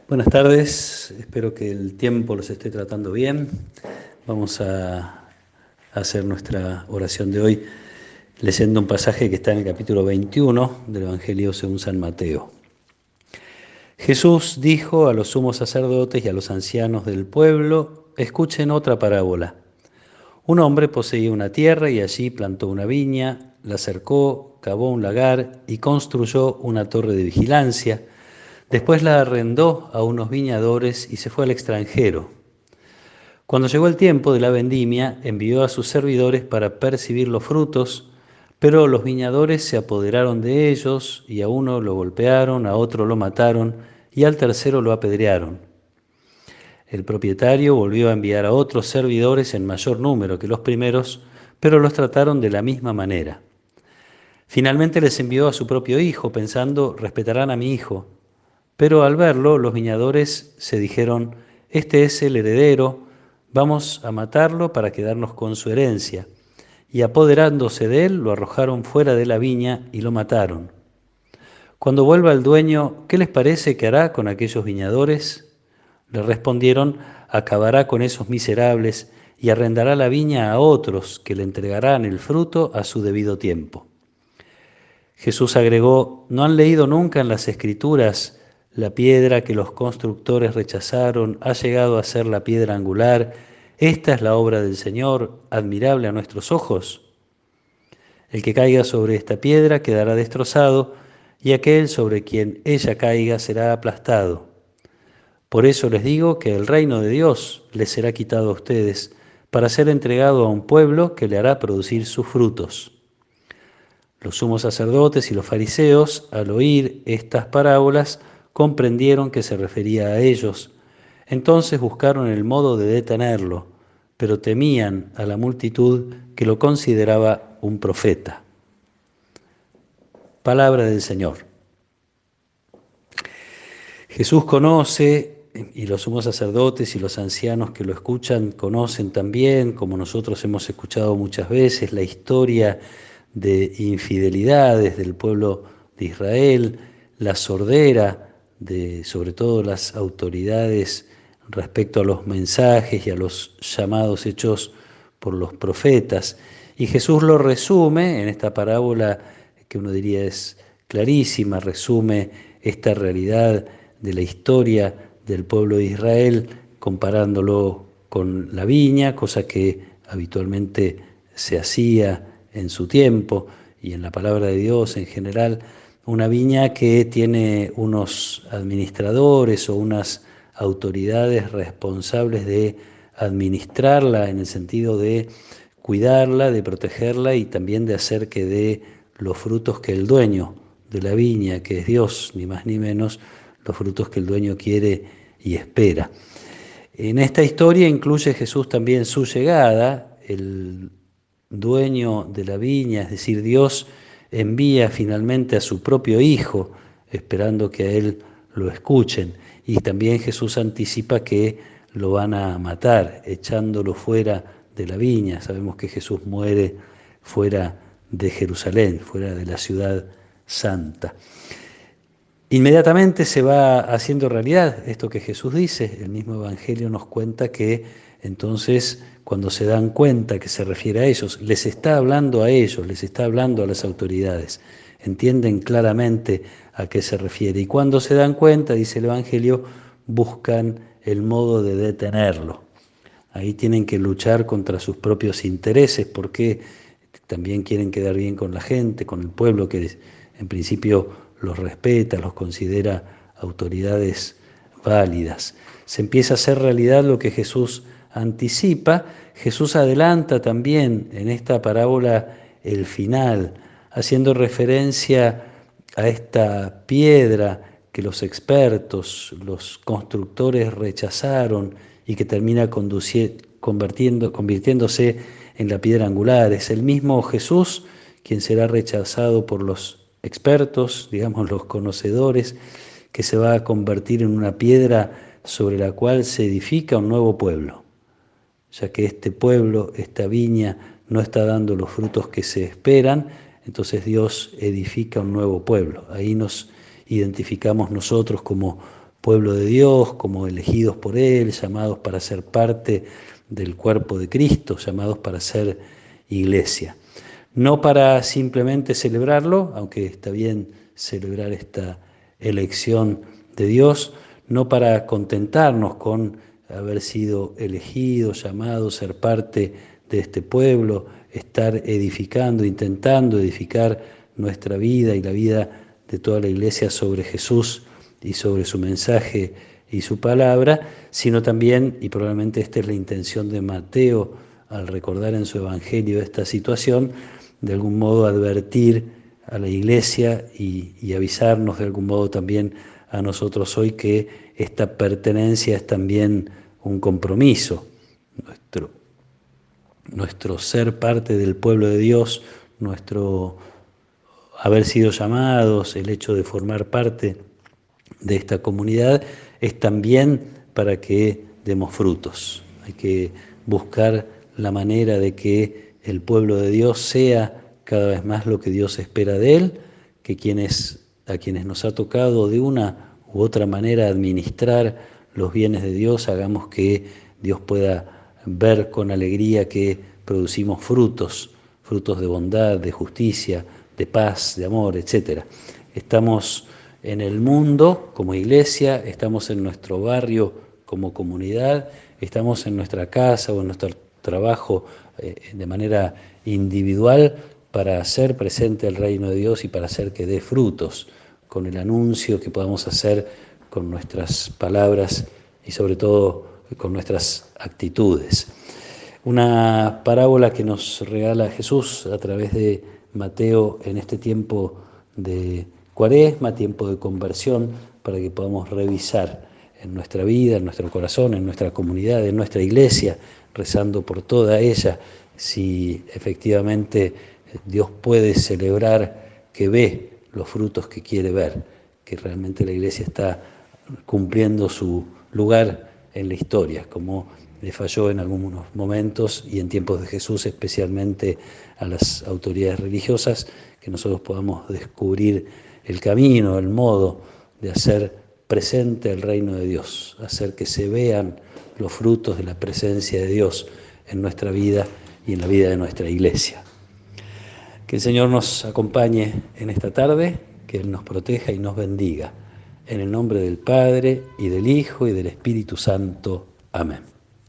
Buenas tardes, espero que el tiempo los esté tratando bien. Vamos a hacer nuestra oración de hoy leyendo un pasaje que está en el capítulo 21 del Evangelio según San Mateo. Jesús dijo a los sumos sacerdotes y a los ancianos del pueblo: escuchen otra parábola. Un hombre poseía una tierra y allí plantó una viña, la cercó, cavó un lagar y construyó una torre de vigilancia. Después la arrendó a unos viñadores y se fue al extranjero. Cuando llegó el tiempo de la vendimia, envió a sus servidores para percibir los frutos, pero los viñadores se apoderaron de ellos y a uno lo golpearon, a otro lo mataron y al tercero lo apedrearon. El propietario volvió a enviar a otros servidores en mayor número que los primeros, pero los trataron de la misma manera. Finalmente les envió a su propio hijo, pensando: respetarán a mi hijo. Pero al verlo, los viñadores se dijeron: este es el heredero, vamos a matarlo para quedarnos con su herencia. Y apoderándose de él, lo arrojaron fuera de la viña y lo mataron. Cuando vuelva el dueño, ¿qué les parece que hará con aquellos viñadores? Le respondieron: acabará con esos miserables y arrendará la viña a otros que le entregarán el fruto a su debido tiempo. Jesús agregó: ¿no han leído nunca en las Escrituras: la piedra que los constructores rechazaron ha llegado a ser la piedra angular? Esta es la obra del Señor, admirable a nuestros ojos. El que caiga sobre esta piedra quedará destrozado, y aquel sobre quien ella caiga será aplastado. Por eso les digo que el reino de Dios les será quitado a ustedes, para ser entregado a un pueblo que le hará producir sus frutos. Los sumos sacerdotes y los fariseos, al oír estas parábolas, comprendieron que se refería a ellos. Entonces buscaron el modo de detenerlo, pero temían a la multitud, que lo consideraba un profeta. Palabra del Señor. Jesús conoce, y los sumos sacerdotes y los ancianos que lo escuchan conocen también, como nosotros hemos escuchado muchas veces, la historia de infidelidades del pueblo de Israel, la sordera de sobre todo las autoridades respecto a los mensajes y a los llamados hechos por los profetas. Y Jesús lo resume en esta parábola que uno diría es clarísima, resume esta realidad de la historia del pueblo de Israel, comparándolo con la viña, cosa que habitualmente se hacía en su tiempo y en la palabra de Dios en general, una viña que tiene unos administradores o unas autoridades responsables de administrarla en el sentido de cuidarla, de protegerla y también de hacer que dé los frutos que el dueño de la viña, que es Dios, ni más ni menos, los frutos que el dueño quiere y espera. En esta historia incluye Jesús también su llegada. El dueño de la viña, es decir, Dios, envía finalmente a su propio Hijo, esperando que a Él lo escuchen. Y también Jesús anticipa que lo van a matar, echándolo fuera de la viña. Sabemos que Jesús muere fuera de Jerusalén, fuera de la ciudad santa. Inmediatamente se va haciendo realidad esto que Jesús dice. El mismo Evangelio nos cuenta que entonces, cuando se dan cuenta que se refiere a ellos, les está hablando a ellos, les está hablando a las autoridades. Entienden claramente a qué se refiere. Y cuando se dan cuenta, dice el Evangelio, buscan el modo de detenerlo. Ahí tienen que luchar contra sus propios intereses, porque también quieren quedar bien con la gente, con el pueblo que en principio los respeta, los considera autoridades válidas. Se empieza a hacer realidad lo que Jesús anticipa. Jesús adelanta también en esta parábola el final, haciendo referencia a esta piedra que los expertos, los constructores rechazaron y que termina convirtiéndose en la piedra angular. Es el mismo Jesús quien será rechazado por los expertos, digamos los conocedores, que se va a convertir en una piedra sobre la cual se edifica un nuevo pueblo, ya que este pueblo, esta viña, no está dando los frutos que se esperan. Entonces Dios edifica un nuevo pueblo. Ahí nos identificamos nosotros como pueblo de Dios, como elegidos por Él, llamados para ser parte del cuerpo de Cristo, llamados para ser iglesia. No para simplemente celebrarlo, aunque está bien celebrar esta elección de Dios, no para contentarnos con haber sido elegidos, llamados, ser parte de este pueblo, estar edificando, intentando edificar nuestra vida y la vida de toda la iglesia sobre Jesús y sobre su mensaje y su palabra, sino también, y probablemente esta es la intención de Mateo al recordar en su evangelio esta situación, de algún modo advertir a la iglesia y avisarnos de algún modo también a nosotros hoy que esta pertenencia es también un compromiso. Nuestro ser parte del pueblo de Dios, nuestro haber sido llamados, el hecho de formar parte de esta comunidad, es también para que demos frutos. Hay que buscar la manera de que el pueblo de Dios sea cada vez más lo que Dios espera de él, que a quienes nos ha tocado de una u otra manera administrar los bienes de Dios, hagamos que Dios pueda ver con alegría que producimos frutos de bondad, de justicia, de paz, de amor, etc. Estamos en el mundo como iglesia, estamos en nuestro barrio como comunidad, estamos en nuestra casa o en nuestro trabajo de manera individual para hacer presente el reino de Dios y para hacer que dé frutos con el anuncio que podamos hacer con nuestras palabras y sobre todo con nuestras actitudes. Una parábola que nos regala Jesús a través de Mateo en este tiempo de Cuaresma, tiempo de conversión, para que podamos revisar en nuestra vida, en nuestro corazón, en nuestra comunidad, en nuestra iglesia, rezando por toda ella, si efectivamente Dios puede celebrar que ve los frutos que quiere ver, que realmente la iglesia está cumpliendo su lugar en la historia, como le falló en algunos momentos y en tiempos de Jesús, especialmente a las autoridades religiosas, que nosotros podamos descubrir el camino, el modo de hacer presente el reino de Dios, hacer que se vean los frutos de la presencia de Dios en nuestra vida y en la vida de nuestra iglesia. Que el Señor nos acompañe en esta tarde, que Él nos proteja y nos bendiga. En el nombre del Padre, y del Hijo, y del Espíritu Santo. Amén.